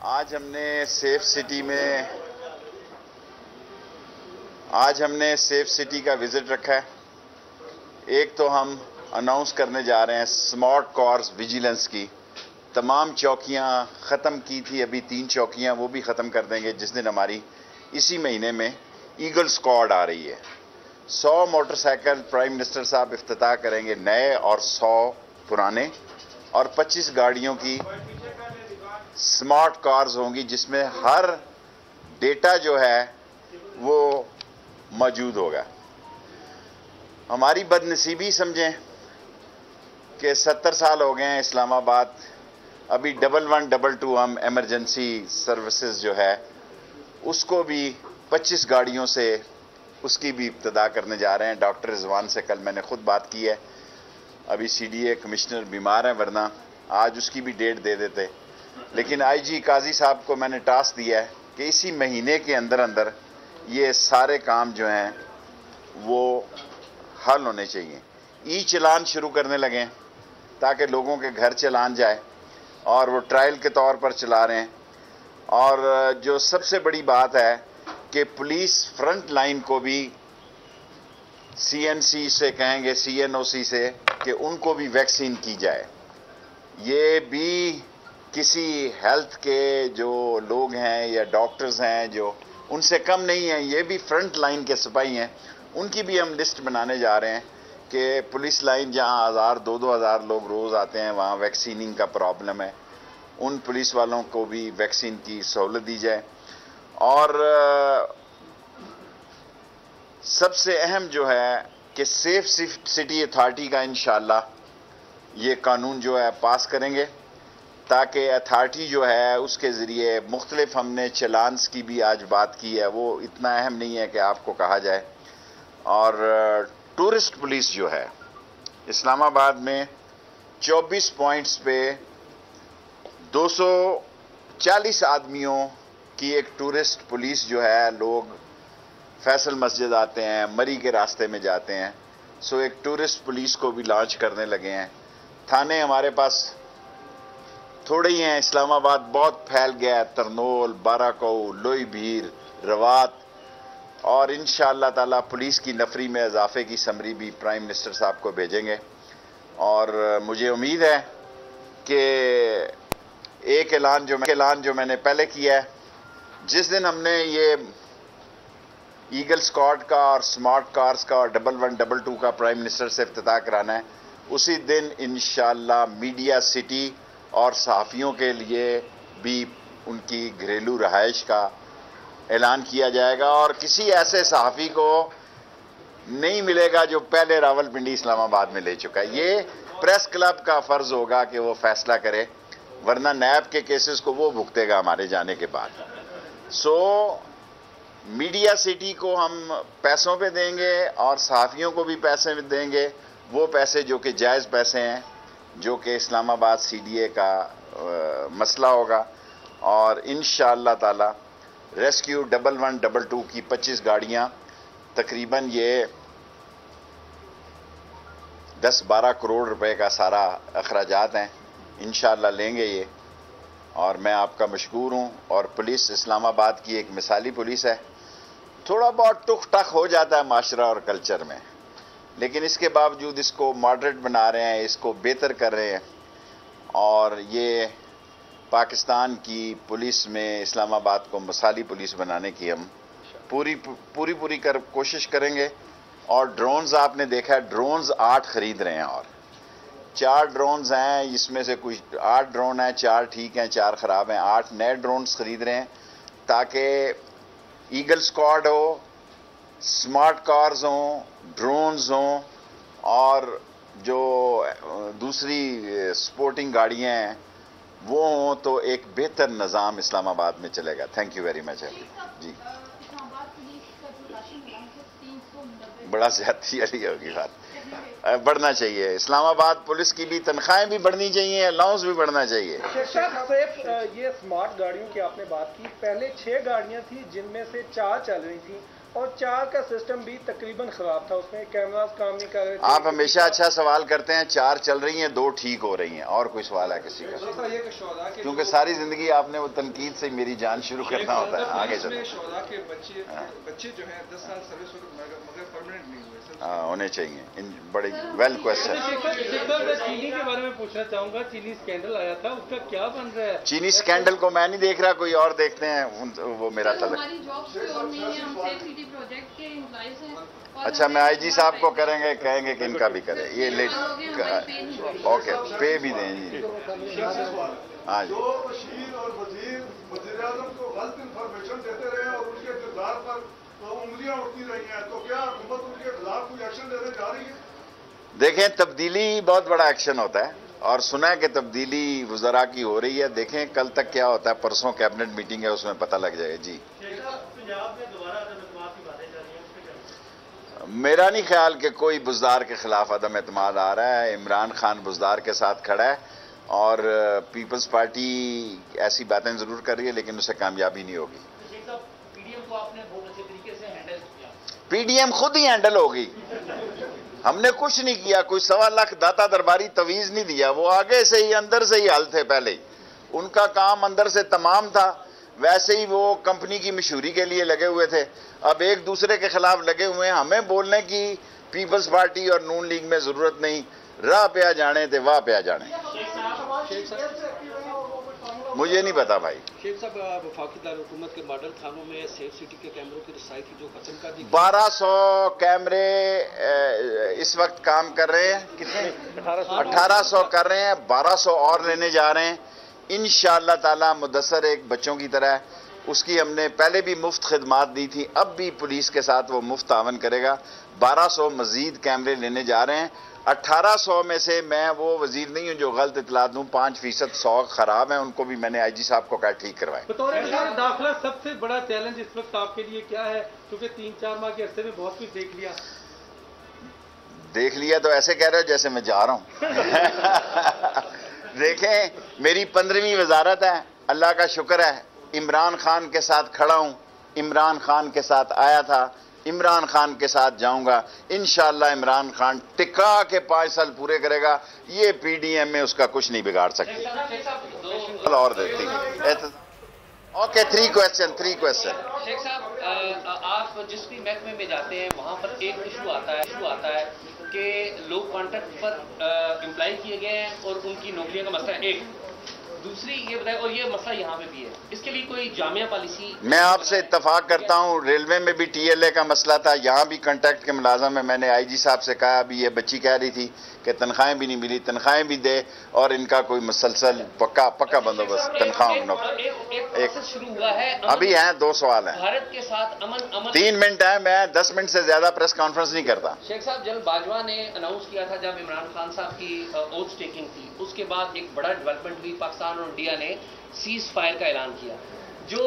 आज हमने safe city का विजिट रखा है। एक तो हम अनाउंस करने जा रहे हैं स्मार्ट कॉर्स विजिलेंस की। तमाम चौकियां ख़त्म की थी, अभी 3 चौकियां वो भी ख़त्म कर देंगे जिस दिन हमारी इसी महीने में ईगल स्क्वाड आ रही है। 100 मोटरसाइकिल प्राइम मिनिस्टर साहब इफ्तिताह करेंगे नए और 100 पुराने, और 25 गाड़ियों की स्मार्ट कार्स होंगी जिसमें हर डेटा जो है वो मौजूद होगा। हमारी बदनसीबी समझें कि 70 साल हो गए हैं इस्लामाबाद, अभी 1122 हम एमरजेंसी सर्विसेज जो है उसको भी 25 गाड़ियों से उसकी भी इब्तिदा करने जा रहे हैं। डॉक्टर रिजवान से कल मैंने खुद बात की है। अभी सीडीए कमिश्नर बीमार हैं, वरना आज उसकी भी डेट दे देते। लेकिन आईजी काजी साहब को मैंने टास्क दिया है कि इसी महीने के अंदर अंदर ये सारे काम जो हैं वो हल होने चाहिए। ई चलान शुरू करने लगे ताकि लोगों के घर चलान जाए, और वो ट्रायल के तौर पर चला रहे हैं। और जो सबसे बड़ी बात है कि पुलिस फ्रंट लाइन को भी सीएनसी से कहेंगे, सीएनओसी से, कि उनको भी वैक्सीन की जाए। ये भी किसी हेल्थ के जो लोग हैं या डॉक्टर्स हैं जो उनसे कम नहीं हैं, ये भी फ्रंट लाइन के सिपाही हैं। उनकी भी हम लिस्ट बनाने जा रहे हैं कि पुलिस लाइन जहां 1000-2-2 हज़ार लोग रोज़ आते हैं वहां वैक्सीनिंग का प्रॉब्लम है, उन पुलिस वालों को भी वैक्सीन की सहूलत दी जाए। और सबसे अहम जो है कि सेफ सिटी अथॉरिटी का इंशाअल्लाह ये कानून जो है पास करेंगे, ताकि अथॉरिटी जो है उसके ज़रिए मुख्तलिफ, हमने चलान्स की भी आज बात की है, वो इतना अहम नहीं है कि आपको कहा जाए। और टूरिस्ट पुलिस जो है इस्लामाबाद में 24 पॉइंट्स पे 240 आदमियों की एक टूरिस्ट पुलिस जो है, लोग फैसल मस्जिद आते हैं, मरी के रास्ते में जाते हैं, सो एक टूरिस्ट पुलिस को भी लॉन्च करने लगे हैं। थाने हमारे पास थोड़े ही हैं, इस्लामाबाद बहुत फैल गया है, तरनोल, बाराकऊ, लोई भीर, रवात, और इंशाअल्लाह ताला पुलिस की नफरी में इजाफे की समरी भी प्राइम मिनिस्टर साहब को भेजेंगे। और मुझे उम्मीद है कि एक ऐलान जो मैंने पहले किया है, जिस दिन हमने ये ईगल स्क्वाड का और स्मार्ट कार्स का और 1122 का प्राइम मिनिस्टर से इफ्तिताह कराना है, उसी दिन इंशाअल्लाह मीडिया सिटी और सहाफ़ियों के लिए भी उनकी घरेलू रहाइश का ऐलान किया जाएगा। और किसी ऐसे सहाफ़ी को नहीं मिलेगा जो पहले रावलपिंडी इस्लामाबाद में ले चुका है। ये प्रेस क्लब का फ़र्ज़ होगा कि वो फैसला करे, वरना नैब के केसेस को वो भुगतेगा हमारे जाने के बाद। सो मीडिया सिटी को हम पैसों पे देंगे और सहाफ़ियों को भी पैसे देंगे, वो पैसे जो कि जायज़ पैसे हैं, जो कि इस्लामाबाद सीडीए का मसला होगा। और इंशाअल्लाह ताला रेस्क्यू 1122 की 25 गाड़ियाँ, तकरीबन ये 10-12 करोड़ रुपए का सारा अखराजात हैं, इंशाअल्लाह लेंगे ये। और मैं आपका मशकूर हूँ। और पुलिस इस्लामाबाद की एक मिसाली पुलिस है। थोड़ा बहुत टुक टक हो जाता है माशरा और कल्चर में, लेकिन इसके बावजूद इसको मॉडरेट बना रहे हैं, इसको बेहतर कर रहे हैं। और ये पाकिस्तान की पुलिस में इस्लामाबाद को मिसाली पुलिस बनाने की हम पूरी कोशिश करेंगे। और ड्रोन्स आपने देखा है, ड्रोन्स 8 खरीद रहे हैं, और 4 ड्रोन्स हैं, इसमें से कुछ 8 ड्रोन हैं, 4 ठीक हैं, 4 ख़राब हैं। 8 नए ड्रोन्स खरीद रहे हैं ताकि ईगल स्क्वाड हो, स्मार्ट कार्स हों, ड्रोन्स हों, और जो दूसरी स्पोर्टिंग गाड़ियाँ हैं वो हों, तो एक बेहतर निज़ाम इस्लामाबाद में चलेगा। थैंक यू वेरी मच जी। बड़ा ज़्यादती वाली होगी बात, बढ़ना चाहिए। इस्लामाबाद पुलिस की भी तनख्वाहें भी बढ़नी चाहिए, अलाउंस भी बढ़ना चाहिए। ये स्मार्ट गाड़ियों की आपने बात की, पहले 6 गाड़ियां थी जिनमें से 4 चल रही थी, और 4 का सिस्टम भी तकरीबन खराब था, उसमें कैमरास काम नहीं कर रहे थे। आप हमेशा अच्छा सवाल करते हैं। 4 चल रही हैं, 2 ठीक हो रही हैं। और कोई सवाल है किसी का? क्योंकि सारी जिंदगी आपने वो तनकीद से मेरी जान शुरू करना होता है। आगे चलो। बच्चे जो है 10 साल सर्विस मगर परमानेंट नहीं हुए होने चाहिए। इन बड़े वेल क्वेश्चन। चीनी के बारे में पूछना चाहूंगा, चीनी स्कैंडल आया था, उसका क्या बन रहा है? चीनी स्कैंडल को मैं नहीं देख रहा, कोई और देखते हैं, वो मेरा तलब। अच्छा, मैं आईजी साहब को कहेंगे कि इनका भी करें। ये लेट ओके, पे भी दें जी। हाँ जी। जो बशीर और वज़ीर-ए-आज़म को गलत इंफॉर्मेशन देते रहे और उनके किरदार पर उंगलियां उठती रही हैं, तो क्या हुकूमत उनके खिलाफ कोई एक्शन लेने जा रही है? देखें, तब्दीली बहुत बड़ा एक्शन होता है और सुना है कि तब्दीली वज़रा की हो रही है। देखें कल तक क्या होता है। परसों कैबिनेट मीटिंग है, उसमें पता लग जाएगा जी। मेरा नहीं ख्याल कि कोई बुज़दार के खिलाफ अदम एतमाद आ रहा है। इमरान खान बुज़दार के साथ खड़ा है और पीपल्स पार्टी ऐसी बातें जरूर कर रही है, लेकिन उसे कामयाबी नहीं होगी। पीडीएम खुद ही हैंडल होगी। हमने कुछ नहीं किया, कोई 1.25 लाख दाता दरबारी तवीज नहीं दिया। वो आगे से ही अंदर से ही हल थे। पहले उनका काम अंदर से तमाम था। वैसे ही वो कंपनी की मशहूरी के लिए लगे हुए थे। अब एक दूसरे के खिलाफ लगे हुए हैं। हमें बोलने की पीपल्स पार्टी और नून लीग में जरूरत नहीं। राह पे आ जाने थे, वाह पे आ जाने। मुझे नहीं पता भाई। शेख साहब, वफाकी दारुल-हुकूमत के मॉडल थानों में सेफ सिटी के कैमरों की रसाई की जो खत्म कर दी, 1200 कैमरे इस वक्त काम कर रहे हैं। कितने? 1800 कर रहे हैं। 1200 और लेने जा रहे हैं इंशाअल्लाह ताला। मुदस्सर एक बच्चों की तरह है। उसकी हमने पहले भी मुफ्त खिदमात दी थी, अब भी पुलिस के साथ वो मुफ्त तावन करेगा। 1200 मजीद कैमरे लेने जा रहे हैं। 1800 में से मैं वो वजीर नहीं हूं जो गलत इतला दूं। 5% 100 खराब हैं, उनको भी मैंने आईजी साहब को कहा ठीक करवाएं। बतौर दाखिला सबसे बड़ा चैलेंज इस वक्त आपके लिए क्या है? क्योंकि 3-4 माह के अरसे में बहुत कुछ देख लिया तो ऐसे कह रहे हो जैसे मैं जा रहा हूं। देखें, मेरी 15वीं वजारत है। अल्लाह का शुक्र है, इमरान खान के साथ खड़ा हूं। इमरान खान के साथ आया था, इमरान खान के साथ जाऊंगा। इंशाअल्लाह इमरान खान टिका के 5 साल पूरे करेगा। ये पीडीएम में उसका कुछ नहीं बिगाड़ सकती। और देती ओके, 3 क्वेश्चन। शेख साहब, आप जिस भी महकमे में जाते हैं वहाँ पर एक इशू आता है कि लोग कॉन्ट्रैक्ट पर एम्प्लॉय किए गए हैं और उनकी नौकरियों का मसला है। एक दूसरी ये बताए, और ये मसला यहाँ पे भी है, इसके लिए कोई जामिया पॉलिसी? मैं आपसे इत्तफाक करता हूँ। रेलवे में भी टीएलए का मसला था, यहाँ भी कॉन्ट्रैक्ट के मुलाजम है। मैंने आईजी साहब से कहा, अभी ये बच्ची कह रही थी कि तनख्वाहें भी नहीं मिली, तनख्वाहें भी दे और इनका कोई मुसलसल पक्का बंदोबस्त तनख्वाह। एक शुरू हुआ है, अभी हैं 2 सवाल हैं। भारत के साथ अमन 3 मिनट है, मैं 10 मिनट से ज्यादा प्रेस कॉन्फ्रेंस नहीं करता। शेख साहब, जल बाजवा ने अनाउंस किया था जब इमरान खान साहब की ओथ टेकिंग थी, उसके बाद एक बड़ा डेवलपमेंट हुई। पाकिस्तान और इंडिया ने सीज फायर का ऐलान किया, जो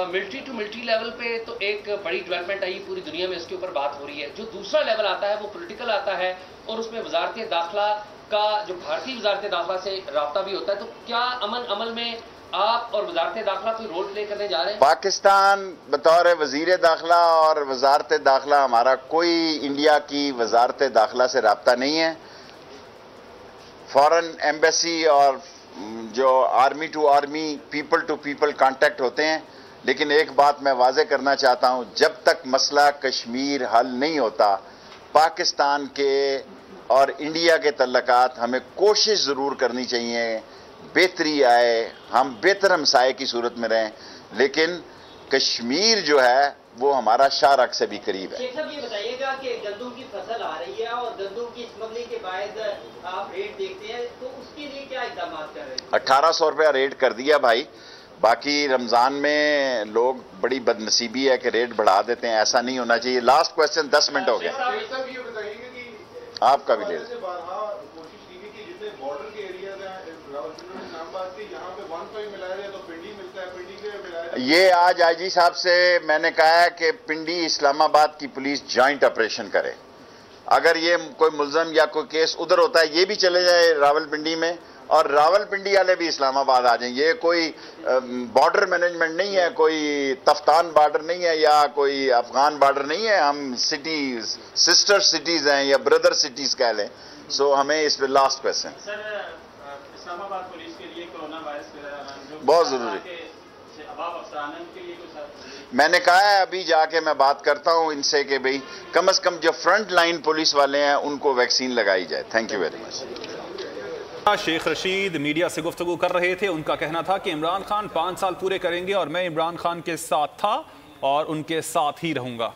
मिलिट्री टू मिलिट्री लेवल पे तो एक बड़ी डेवलपमेंट आई। पूरी दुनिया में इसके ऊपर बात हो रही है। जो दूसरा लेवल आता है वो पॉलिटिकल आता है और उसमें वजारत दाखिला का, जो भारतीय वजारत दाखिला से राब्ता भी होता है। तो क्या अमल में आप और वजारत दाखिला कोई रोल प्ले करने जा रहे हैं? पाकिस्तान बतौर वजीर दाखिला और वजारत दाखिला, हमारा कोई इंडिया की वजारत दाखिला से राब्ता नहीं है। फॉरेन एम्बेसी और जो army to army, people to people contact होते हैं। लेकिन एक बात मैं वाजे करना चाहता हूं, जब तक मसला कश्मीर हल नहीं होता, पाकिस्तान के और इंडिया के तल्लकात हमें कोशिश जरूर करनी चाहिए, बेहतरी आए, हम बेहतर हमसाये की सूरत में रहें। लेकिन कश्मीर जो है वो हमारा शाहरग से भी करीब है। शेख साहब, ये बताइएगा कि गंदम की फसल आ रही है और गंदम की स्मगलिंग के बाद आप रेट देखते हैं, तो उसके लिए क्या इकदाम कर रहे हैं? 1800 रुपया रेट कर दिया भाई। बाकी रमजान में लोग, बड़ी बदनसीबी है कि रेट बढ़ा देते हैं, ऐसा नहीं होना चाहिए। लास्ट क्वेश्चन, 10 मिनट हो गए। आपका भी ले लें। ये आज आईजी साहब से मैंने कहा है कि पिंडी इस्लामाबाद की पुलिस जॉइंट ऑपरेशन करे। अगर ये कोई मुल्जम या कोई केस उधर होता है, ये भी चले जाए रावलपिंडी में और रावलपिंडी वाले भी इस्लामाबाद आ जाएं। ये कोई बॉर्डर मैनेजमेंट नहीं है, कोई तफ्तान बॉर्डर नहीं है या कोई अफगान बॉर्डर नहीं है। हम सिटीज, सिस्टर सिटीज हैं या ब्रदर सिटीज कह लें। सो हमें इस पे last question sir, Islamabad police के लिए कोरोना वायरस बहुत जरूरी है। मैंने कहा है अभी जाके मैं बात करता हूं इनसे कि भाई कम से कम जो फ्रंट लाइन पुलिस वाले हैं उनको वैक्सीन लगाई जाए। Thank you very much. Sheikh Rashid media से गुफ्तगू कर रहे थे। उनका कहना था कि इमरान खान 5 साल पूरे करेंगे और मैं इमरान खान के साथ था और उनके साथ ही रहूंगा।